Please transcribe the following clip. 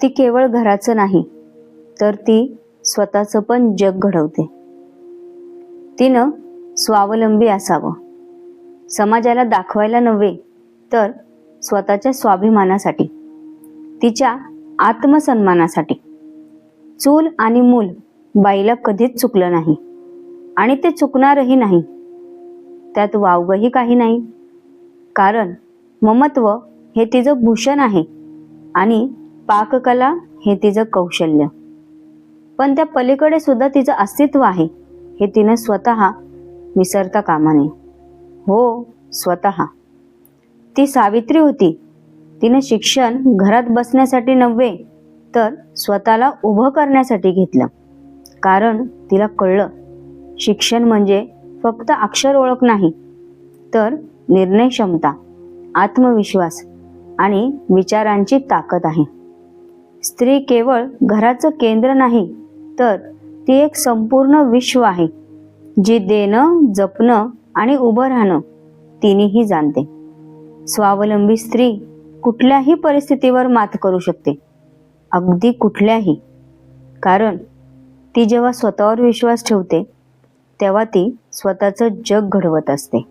ती केवळ घराचं नाही तर ती स्वतःचं पण जग घडवते. तिनं स्वावलंबी असावं, समाजाला दाखवायला नव्हे तर स्वतःच्या स्वाभिमानासाठी, तिच्या आत्मसन्मानासाठी. चूल आणि मूल बाईला कधीच चुकलं नाही आणि ते चुकणारही नाही. त्यात वावगंही काही नाही, कारण ममत्व हे तिचं भूषण आहे आणि पाककला हे तिचं कौशल्य. पण त्या पलीकडे सुद्धा तिचं अस्तित्व आहे हे तिनं स्वतः विसरता कामा नये. हो, स्वतः. ती सावित्री होती. तिनं शिक्षण घरात बसण्यासाठी नव्हे तर स्वतःला उभं करण्यासाठी घेतलं. कारण तिला कळलं, शिक्षण म्हणजे फक्त अक्षर ओळख नाही तर निर्णय क्षमता, आत्मविश्वास आणि विचारांची ताकद आहे. स्त्री केवळ घराचं केंद्र नाही तर ती एक संपूर्ण विश्व आहे, जी देणं, जपणं आणि उभं राहणं तिन्हीही जाणते. स्वावलंबी स्त्री कुठल्याही परिस्थितीवर मात करू शकते, अगदी कुठल्याही. कारण ती जेव्हा स्वतःवर विश्वास ठेवते तेव्हा ती स्वतःचं जग घडवत असते.